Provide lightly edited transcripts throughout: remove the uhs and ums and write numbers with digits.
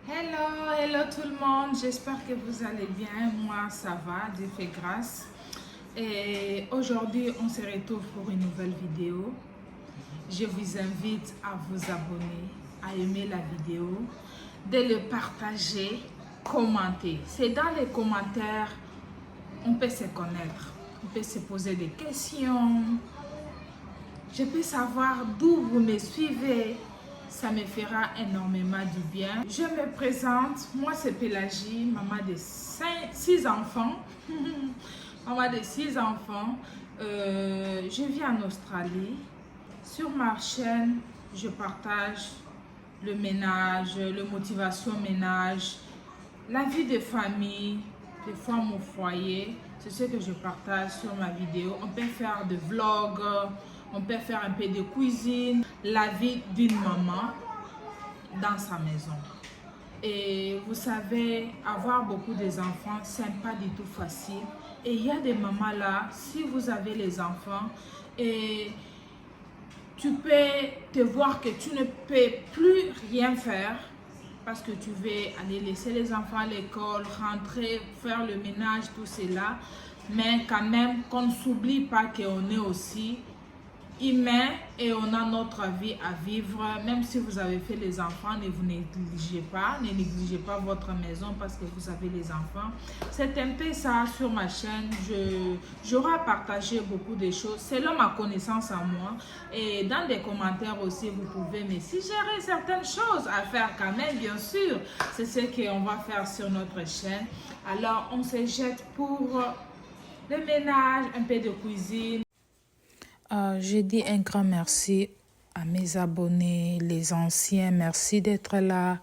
Hello tout le monde, j'espère que vous allez bien. Moi ça va, Dieu fait grâce. Et aujourd'hui on se retrouve pour une nouvelle vidéo. Je vous invite à vous abonner, à aimer la vidéo, de le partager, commenter. C'est dans les commentaires on peut se connaître, on peut se poser des questions. Je peux savoir d'où vous me suivez. Ça me fera énormément du bien. Je me présente, moi c'est Pélagie, maman de 6 enfants. Maman de 6 enfants. Je vis en Australie. Sur ma chaîne, je partage le ménage, la motivation ménage, la vie de famille, des fois mon foyer. C'est ce que je partage sur ma vidéo. On peut faire des vlogs, on peut faire un peu de cuisine, la vie d'une maman dans sa maison. Et vous savez, avoir beaucoup d'enfants, c'est pas du tout facile. Et il y a des mamans là, si vous avez les enfants, et tu peux te voir que tu ne peux plus rien faire parce que tu veux aller laisser les enfants à l'école, rentrer, faire le ménage, tout cela. Mais quand même, qu'on ne s'oublie pas qu'on est aussi humain et on a notre vie à vivre. Même si vous avez fait les enfants, ne vous négligez pas. Ne négligez pas votre maison parce que vous avez les enfants. C'est un peu ça sur ma chaîne. J'aurai partagé beaucoup de choses selon ma connaissance à moi. Et dans les commentaires aussi, vous pouvez me suggérer certaines choses à faire quand même, bien sûr. C'est ce qu'on va faire sur notre chaîne. Alors, on se jette pour le ménage, un peu de cuisine. Je dis un grand merci à mes abonnés, les anciens, merci d'être là.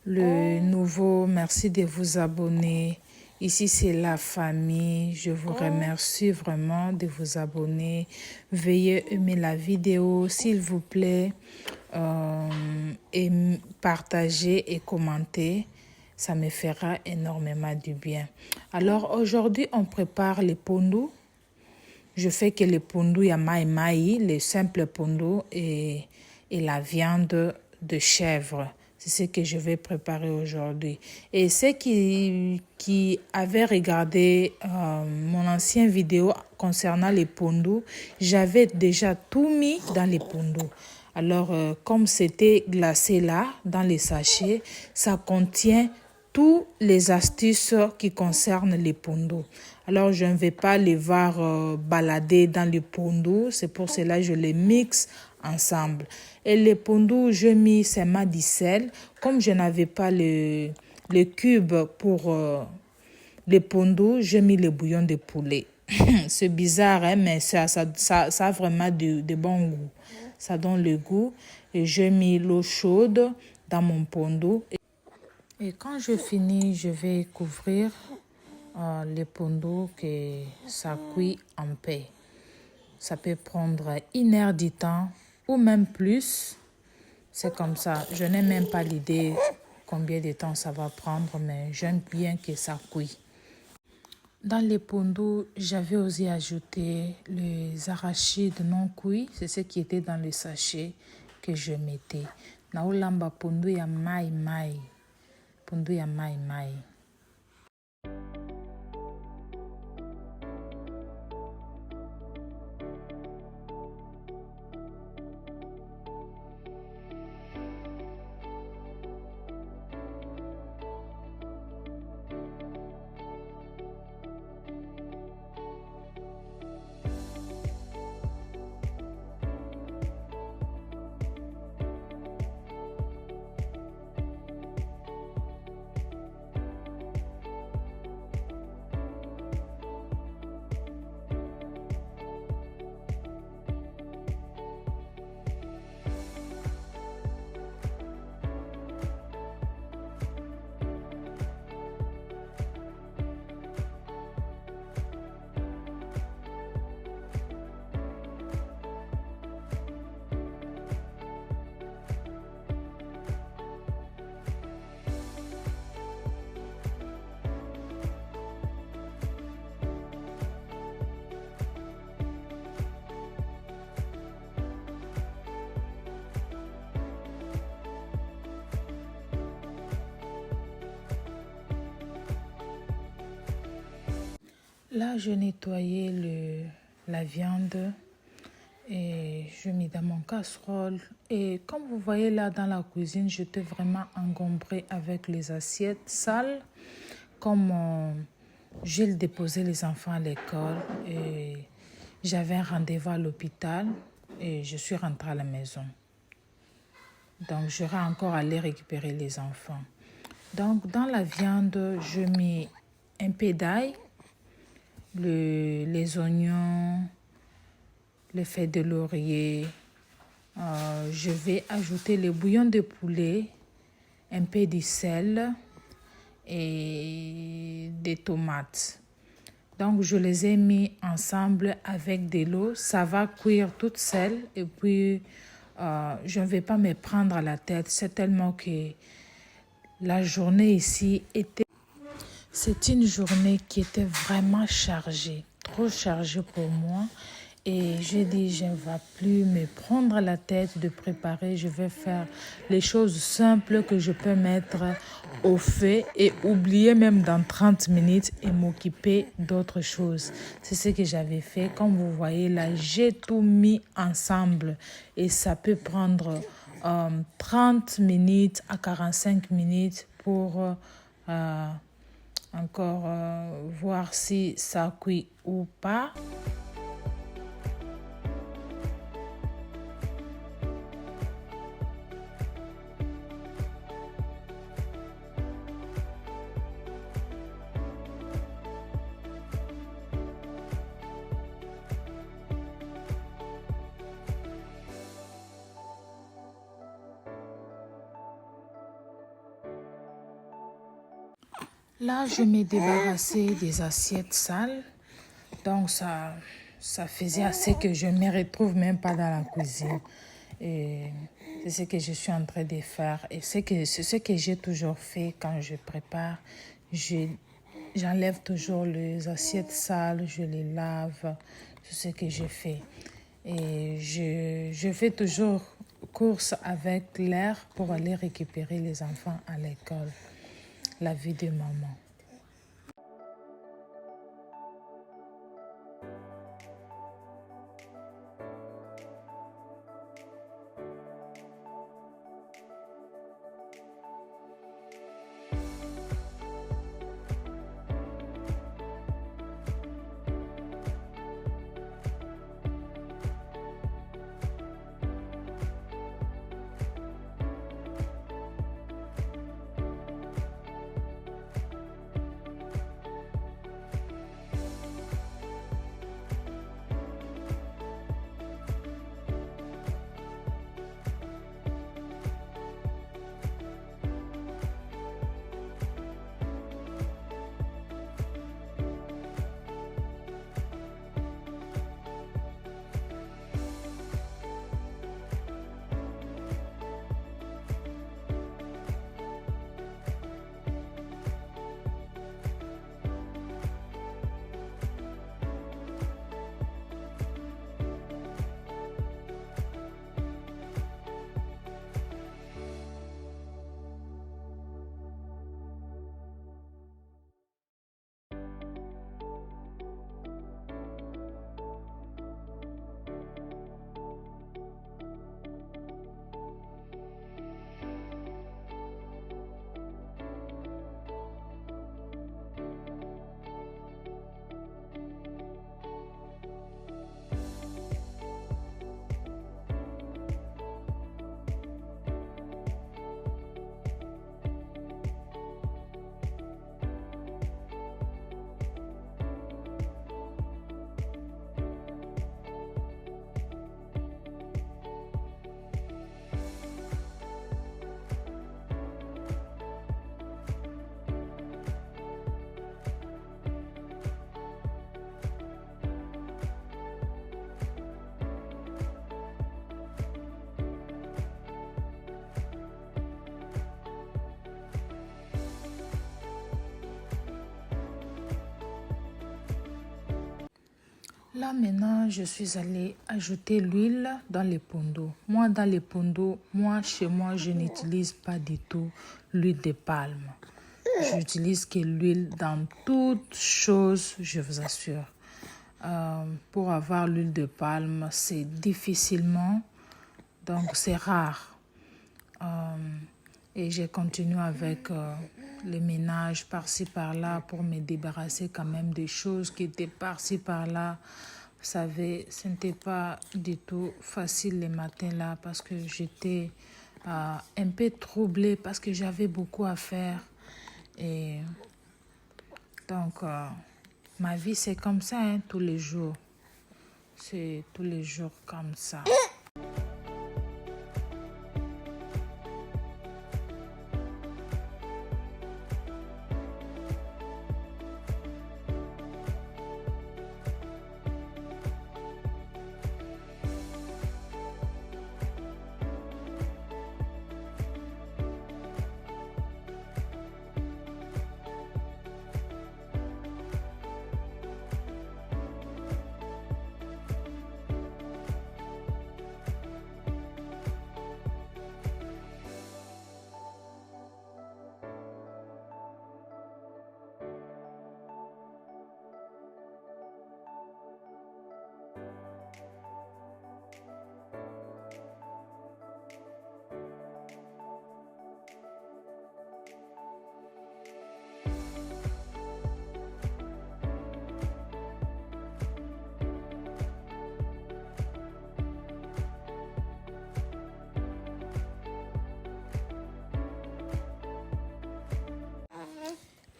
Le nouveau, merci de vous abonner. Ici, c'est la famille. Je vous remercie vraiment de vous abonner. Veuillez aimer la vidéo, s'il vous plaît. Et partager et commenter. Ça me fera énormément du bien. Alors, aujourd'hui, on prépare les pondous. Je fais que le pondu ya mai, le simple pondu et la viande de chèvre. C'est ce que je vais préparer aujourd'hui. Et ceux qui avaient regardé mon ancienne vidéo concernant les pondus, j'avais déjà tout mis dans les pondus. Alors, comme c'était glacé là, dans les sachets, ça contient toutes les astuces qui concernent les pondus. Alors, je ne vais pas les voir balader dans les pondus. C'est pour cela que je les mixe ensemble. Et les pondus, je mis seulement du sel. Comme je n'avais pas le cube pour les pondus, j'ai mis le bouillon de poulet. C'est bizarre, hein, mais ça a vraiment de bon goût. Ça donne le goût. Et j'ai mis l'eau chaude dans mon pondu. Et quand je finis, je vais couvrir les pondus que ça cuit en paix. Ça peut prendre 1 heure du temps ou même plus. C'est comme ça. Je n'ai même pas l'idée combien de temps ça va prendre, mais j'aime bien que ça cuit. Dans les pondus, j'avais aussi ajouté les arachides non cuits. C'est ce qui était dans le sachet que je mettais. Naolamba pondu ya mai. Pondu ya mai. Là, je nettoyais la viande et je mets dans mon casserole. Et comme vous voyez là dans la cuisine, j'étais vraiment engombrée avec les assiettes sales. Comme j'ai déposé les enfants à l'école et j'avais un rendez-vous à l'hôpital et je suis rentrée à la maison. Donc, j'aurais encore allé récupérer les enfants. Donc, dans la viande, je mets un peu d'ail, les oignons, les feuilles de laurier. Je vais ajouter le bouillon de poulet, un peu de sel et des tomates. Donc, je les ai mis ensemble avec de l'eau. Ça va cuire toute seule et puis je ne vais pas me prendre à la tête. C'est tellement que la journée ici était... C'est une journée qui était vraiment chargée, trop chargée pour moi. Et j'ai dit, je ne vais plus me prendre à la tête de préparer. Je vais faire les choses simples que je peux mettre au feu et oublier même dans 30 minutes et m'occuper d'autres choses. C'est ce que j'avais fait. Comme vous voyez là, j'ai tout mis ensemble et ça peut prendre 30 minutes à 45 minutes pour encore voir si ça cuit ou pas. Là, je m'ai débarrassé des assiettes sales. Donc, ça faisait assez que je ne me retrouve même pas dans la cuisine. Et c'est ce que je suis en train de faire. Et c'est ce que j'ai toujours fait quand je prépare. J'enlève toujours les assiettes sales, je les lave. C'est ce que je fais. Et je fais toujours course avec l'air pour aller récupérer les enfants à l'école. La vie de maman. Là maintenant, je suis allée ajouter l'huile dans les pondos. Moi, dans les pondos, chez moi, je n'utilise pas du tout l'huile de palme. j'utilise que l'huile dans toutes choses, je vous assure. Pour avoir l'huile de palme, c'est difficilement, donc c'est rare. Et j'ai continué avec le ménage par-ci par-là pour me débarrasser quand même des choses qui étaient par-ci par-là. Vous savez, ce n'était pas du tout facile les matins là parce que j'étais un peu troublée parce que j'avais beaucoup à faire. Et donc, ma vie c'est comme ça, hein, tous les jours. C'est tous les jours comme ça.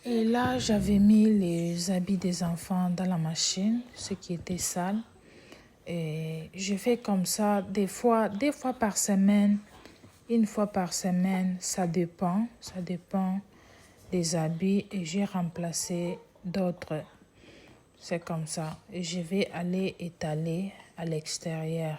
Et là, j'avais mis les habits des enfants dans la machine, ce qui était sale. Et je fais comme ça des fois par semaine, une fois par semaine, ça dépend des habits et j'ai remplacé d'autres. C'est comme ça. Et je vais aller étaler à l'extérieur.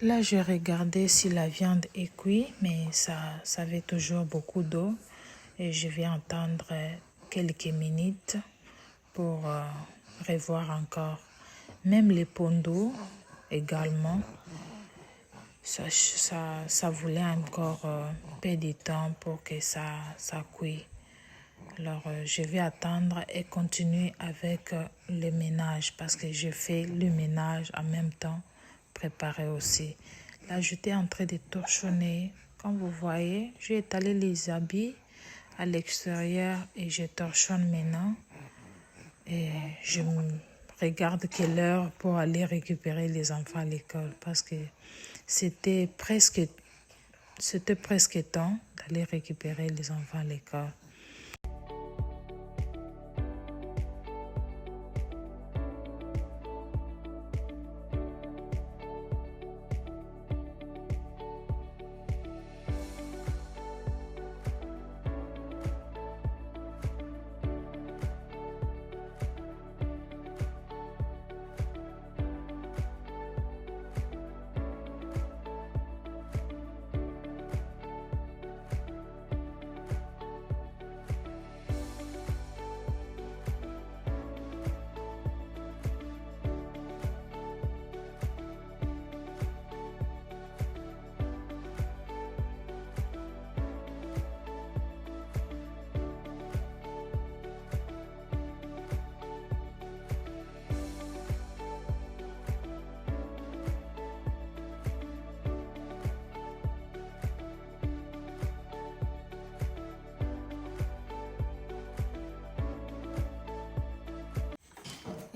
Là, je regardais si la viande est cuite, mais ça avait toujours beaucoup d'eau. Et je vais attendre quelques minutes pour revoir encore. Même les pondos également, ça voulait encore un peu de temps pour que ça cuise. Alors, je vais attendre et continuer avec le ménage parce que je fais le ménage en même temps, préparer aussi. Là, j'étais en train de torchonner. Comme vous voyez, j'ai étalé les habits à l'extérieur et je torchonne maintenant. Et je regarde quelle heure pour aller récupérer les enfants à l'école parce que c'était presque temps d'aller récupérer les enfants à l'école.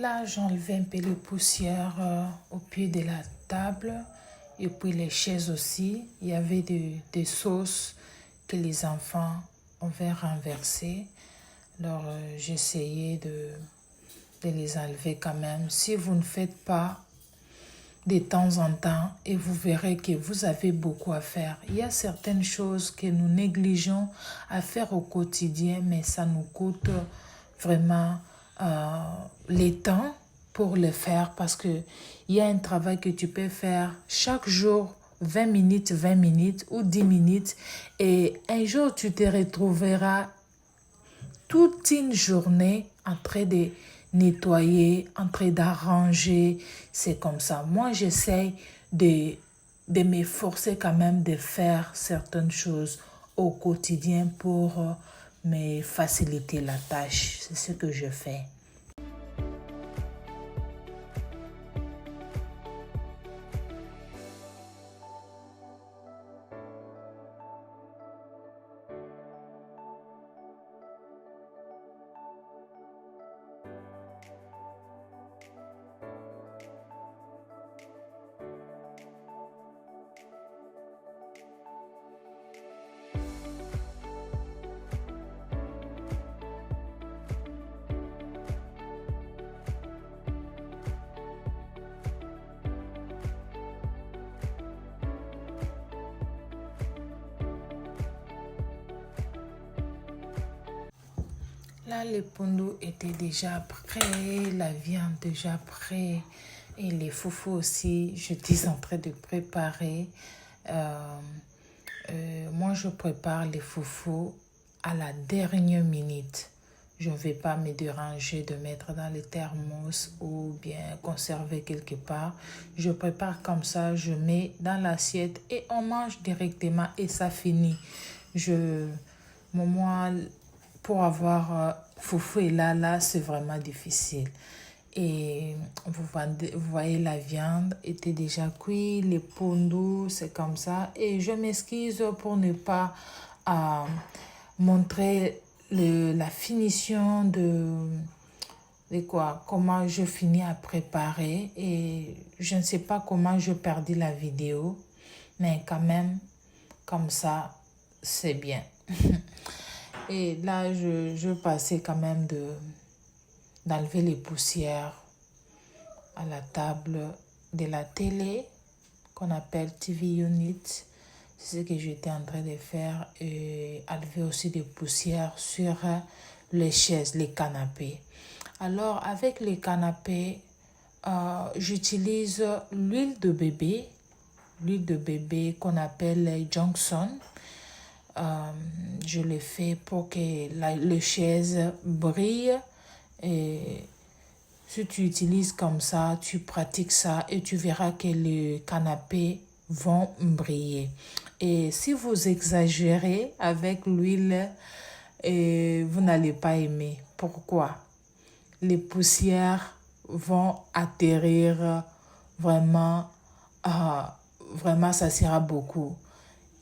Là, j'enlevais un peu les poussières au pied de la table et puis les chaises aussi. Il y avait des sauces que les enfants avaient renversées. Alors, j'essayais de les enlever quand même. Si vous ne faites pas de temps en temps et vous verrez que vous avez beaucoup à faire. Il y a certaines choses que nous négligeons à faire au quotidien, mais ça nous coûte vraiment les temps pour le faire parce que il y a un travail que tu peux faire chaque jour 20 minutes ou 10 minutes et un jour tu te retrouveras toute une journée en train de nettoyer, en train d'arranger. C'est comme ça. Moi, j'essaie de m'efforcer quand même de faire certaines choses au quotidien pour me faciliter la tâche. C'est ce que je fais. Là, le pondo était déjà prêt, la viande déjà prête et les foufous aussi, je suis en train de préparer. Moi, je prépare les foufous à la dernière minute. Je ne vais pas me déranger de mettre dans le thermos ou bien conserver quelque part. Je prépare comme ça, je mets dans l'assiette et on mange directement et ça finit. Moi, pour avoir foufou et là, c'est vraiment difficile. Et vous voyez, la viande était déjà cuite, les pondous, c'est comme ça. Et je m'excuse pour ne pas montrer la finition comment je finis à préparer. Et je ne sais pas comment je perdis la vidéo, mais quand même, comme ça, c'est bien. Et là, je passais quand même d'enlever les poussières à la table de la télé qu'on appelle TV Unit. C'est ce que j'étais en train de faire et enlever aussi des poussières sur les chaises, les canapés. Alors, avec les canapés, j'utilise l'huile de bébé qu'on appelle Johnson. Je le fais pour que les chaises brillent et si tu utilises comme ça, tu pratiques ça et tu verras que les canapés vont briller. Et si vous exagérez avec l'huile, vous n'allez pas aimer. Pourquoi? Les poussières vont atterrir vraiment, vraiment ça sera beaucoup.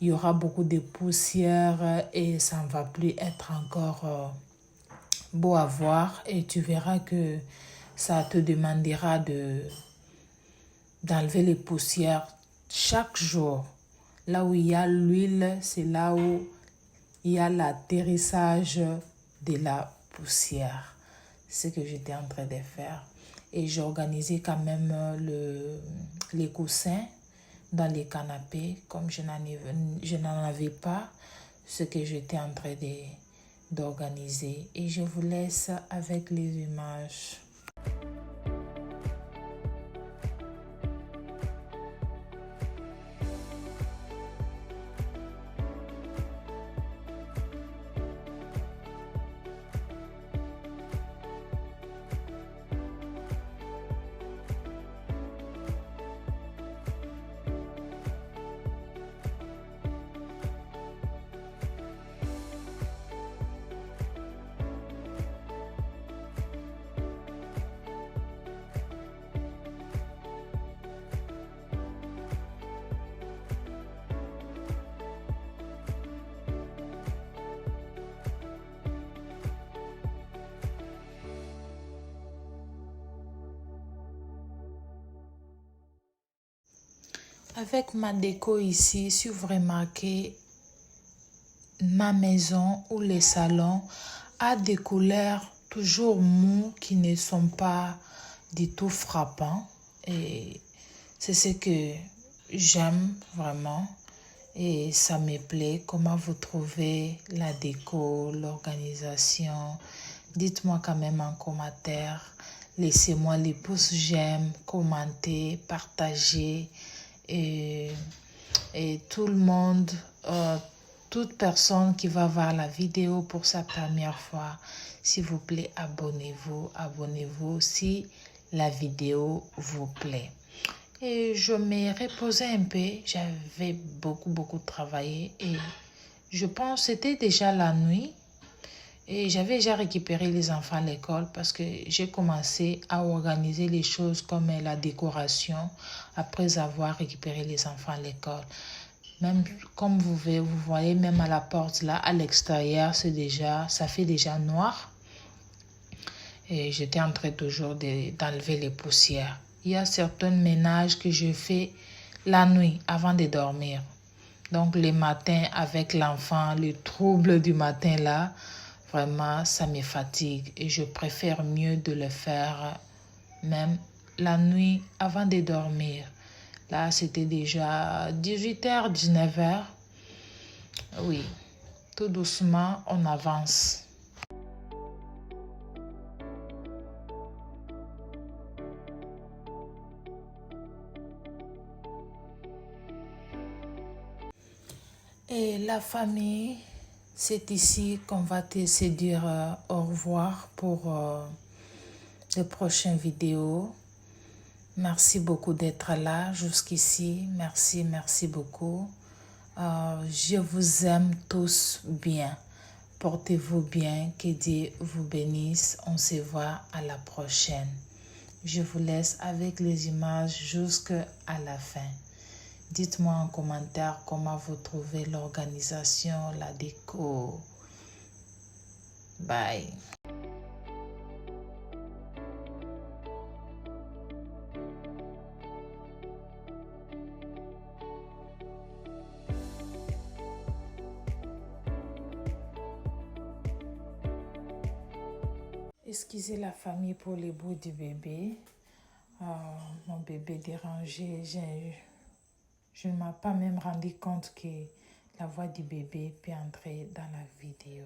Il y aura beaucoup de poussière et ça ne va plus être encore beau à voir. Et tu verras que ça te demandera d'enlever les poussières chaque jour. Là où il y a l'huile, c'est là où il y a l'atterrissage de la poussière. C'est ce que j'étais en train de faire. Et j'ai organisé quand même les coussins dans les canapés, comme je n'en avais pas, ce que j'étais en train d'organiser. Et je vous laisse avec les images. Avec ma déco ici, si vous remarquez, ma maison ou les salons a des couleurs toujours mous qui ne sont pas du tout frappants. Et c'est ce que j'aime vraiment. Et ça me plaît. Comment vous trouvez la déco, l'organisation? Dites-moi quand même en commentaire. Laissez-moi les pouces j'aime, commentez, partagez. Et, et tout le monde, toute personne qui va voir la vidéo pour sa première fois, s'il vous plaît, abonnez-vous si la vidéo vous plaît. Et je me reposais un peu, j'avais beaucoup travaillé et je pense que c'était déjà la nuit et j'avais déjà récupéré les enfants à l'école parce que j'ai commencé à organiser les choses comme la décoration après avoir récupéré les enfants à l'école. Même comme vous voyez même à la porte là, à l'extérieur, ça fait déjà noir. Et j'étais en train toujours d'enlever les poussières. Il y a certains ménages que je fais la nuit avant de dormir. Donc les matins avec l'enfant, le trouble du matin là, vraiment ça me fatigue. Et je préfère mieux de le faire même la nuit avant de dormir. Là c'était déjà 18h, 19h. Oui, tout doucement on avance. Et la famille, c'est ici qu'on va se dire au revoir pour les prochaines vidéos. Merci beaucoup d'être là jusqu'ici. Merci beaucoup. Je vous aime tous bien. Portez-vous bien. Que Dieu vous bénisse. On se voit à la prochaine. Je vous laisse avec les images jusqu'à la fin. Dites-moi en commentaire comment vous trouvez l'organisation, la déco. Bye. Excusez la famille pour les bruits du bébé. Mon bébé dérangé. Je ne m'ai pas même rendu compte que la voix du bébé peut entrer dans la vidéo.